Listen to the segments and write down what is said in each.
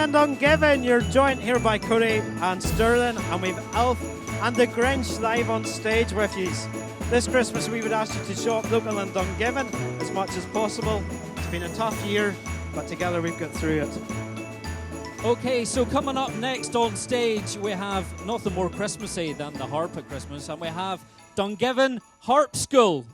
and Dungiven, you're joined here by Cody and Sterling, and we've Elf and the Grinch live on stage with you. This Christmas we would ask you to shop local in Dungiven as much as possible. It's been a tough year, but together we've got through it. Okay, so coming up next on stage, we have nothing more Christmassy than the harp at Christmas, and we have Dungiven Harp School.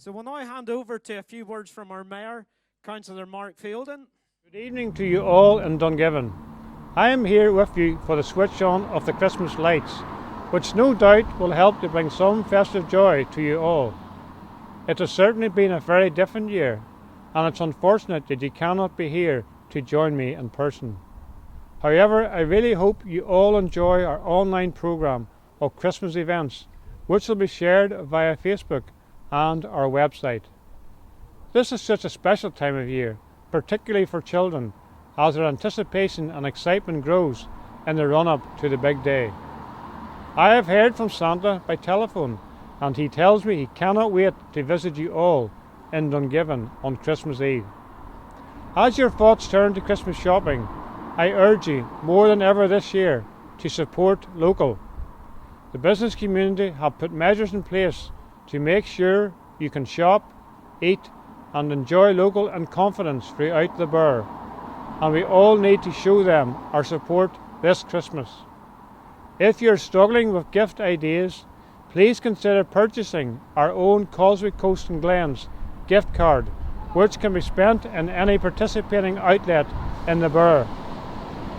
So we'll now hand over to a few words from our Mayor, Councillor Mark Fielding. Good evening to you all in Dungiven. I am here with you for the switch-on of the Christmas lights, which no doubt will help to bring some festive joy to you all. It has certainly been a very different year, and it's unfortunate that you cannot be here to join me in person. However, I really hope you all enjoy our online programme of Christmas events, which will be shared via Facebook and our website. This is such a special time of year, particularly for children, as their anticipation and excitement grows in the run-up to the big day. I have heard from Santa by telephone, and he tells me he cannot wait to visit you all in Dungiven on Christmas Eve. As your thoughts turn to Christmas shopping, I urge you more than ever this year to support local. The business community have put measures in place to make sure you can shop, eat and enjoy local in confidence throughout the borough, and we all need to show them our support this Christmas. If you're struggling with gift ideas, please consider purchasing our own Causeway Coast Glens gift card which can be spent in any participating outlet in the borough.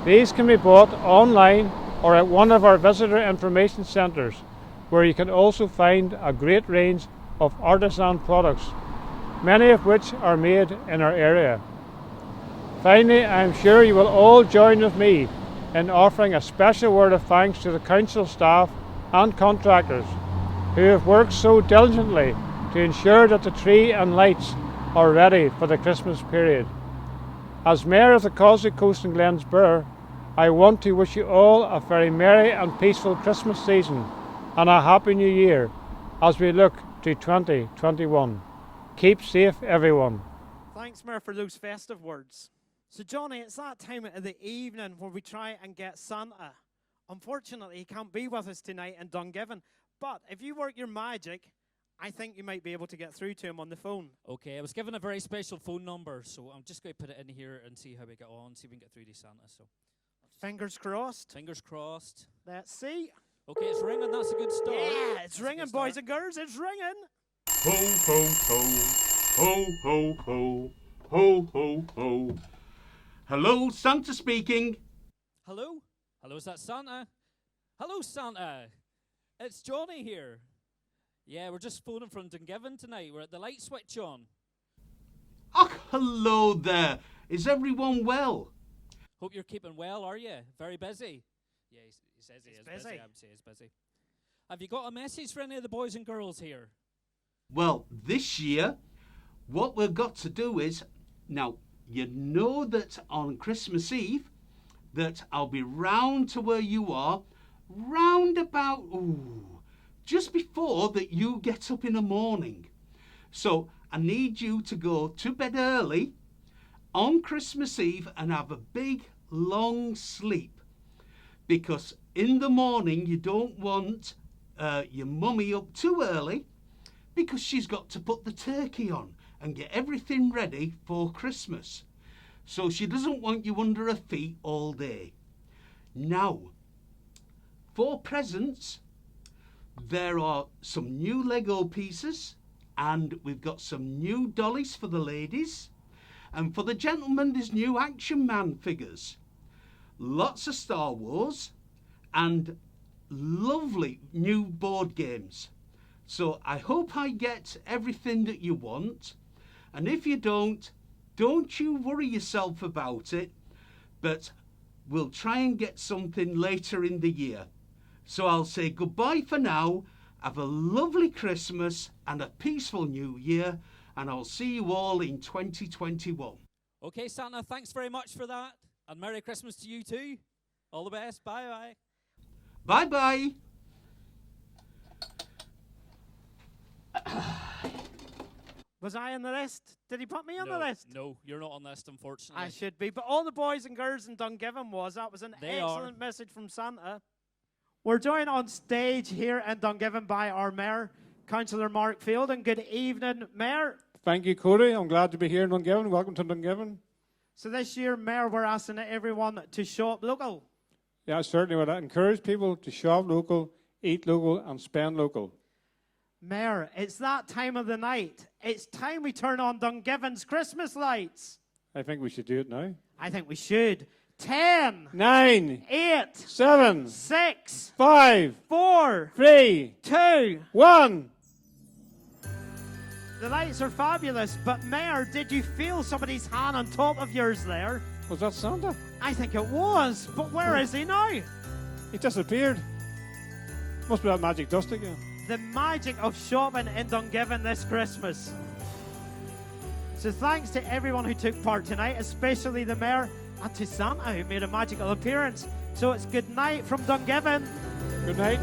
These can be bought online or at one of our visitor information centres, where you can also find a great range of artisan products, many of which are made in our area. Finally, I am sure you will all join with me in offering a special word of thanks to the council staff and contractors who have worked so diligently to ensure that the tree and lights are ready for the Christmas period. As Mayor of the Causeway Coast Glens Borough, I want to wish you all a very merry and peaceful Christmas season and a happy new year as we look to 2021. Keep safe, everyone. Thanks, Mayor, for those festive words. So, Johnny, it's that time of the evening where we try and get Santa. Unfortunately, he can't be with us tonight in Dungiven, but if you work your magic, I think you might be able to get through to him on the phone. Okay, I was given a very special phone number, so I'm just going to put it in here and see how we get on, see if we can get through to Santa. So, Fingers crossed. fingers crossed. Let's see. Okay, it's ringing. That's a good start. Yeah, it's That's a ringing, good boys start. and girls. It's ringing. Ho, ho, ho, ho, ho, ho, ho, ho, ho. Hello, Santa speaking. Hello? Hello, is that Santa? Hello, Santa. It's Johnny here. Yeah, we're just phoning from Dungiven tonight. We're at the light switch on. Oh, hello there. Is everyone well? Hope you're keeping well, are you? Very busy? Yeah, he says he He's is busy. busy. I would say he's busy. Have you got a message for any of the boys and girls here? Well, this year, what we've got to do is, now, you know that on Christmas Eve, that I'll be round to where you are, round about, just before that you get up in the morning. So I need you to go to bed early on Christmas Eve and have a big, long sleep. Because in the morning you don't want your mummy up too early, because she's got to put the turkey on and get everything ready for Christmas. So she doesn't want you under her feet all day. Now, for presents, there are some new Lego pieces, and we've got some new dollies for the ladies, and for the gentlemen there's new Action Man figures, lots of Star Wars, and lovely new board games. So I hope I get everything that you want, and if you don't you worry yourself about it, but we'll try and get something later in the year. So I'll say goodbye for now, have a lovely Christmas and a peaceful New Year, and I'll see you all in 2021. Okay, Santa, thanks very much for that. And Merry Christmas to you too. All the best. Bye-bye. Bye-bye. Was I on the list? Did he put me on the list? No, you're not on the list, unfortunately. I should be, but all the boys and girls in Dungiven was. That was an They excellent are. message from Santa. We're joined on stage here in Dungiven by our Mayor, Councillor Mark Field. And good evening, Mayor. Thank you, Cody. I'm glad to be here in Dungiven. Welcome to Dungiven. So this year, Mayor, we're asking everyone to shop local. Yeah, I certainly would encourage people to shop local, eat local, and spend local. Mayor, it's that time of the night. It's time we turn on Dungiven's Christmas lights. I think we should do it now. I think we should. 10, 9, 8, 7, 6, 5, 4, 3, 2. 1. The lights are fabulous, but Mayor, did you feel somebody's hand on top of yours there? Was that Santa? I think it was, but where is he now? He disappeared. Must be that magic dust again. The magic of shopping in Dungiven this Christmas. So thanks to everyone who took part tonight, especially the Mayor, and to Santa who made a magical appearance. So it's good night from Dungiven. Good night.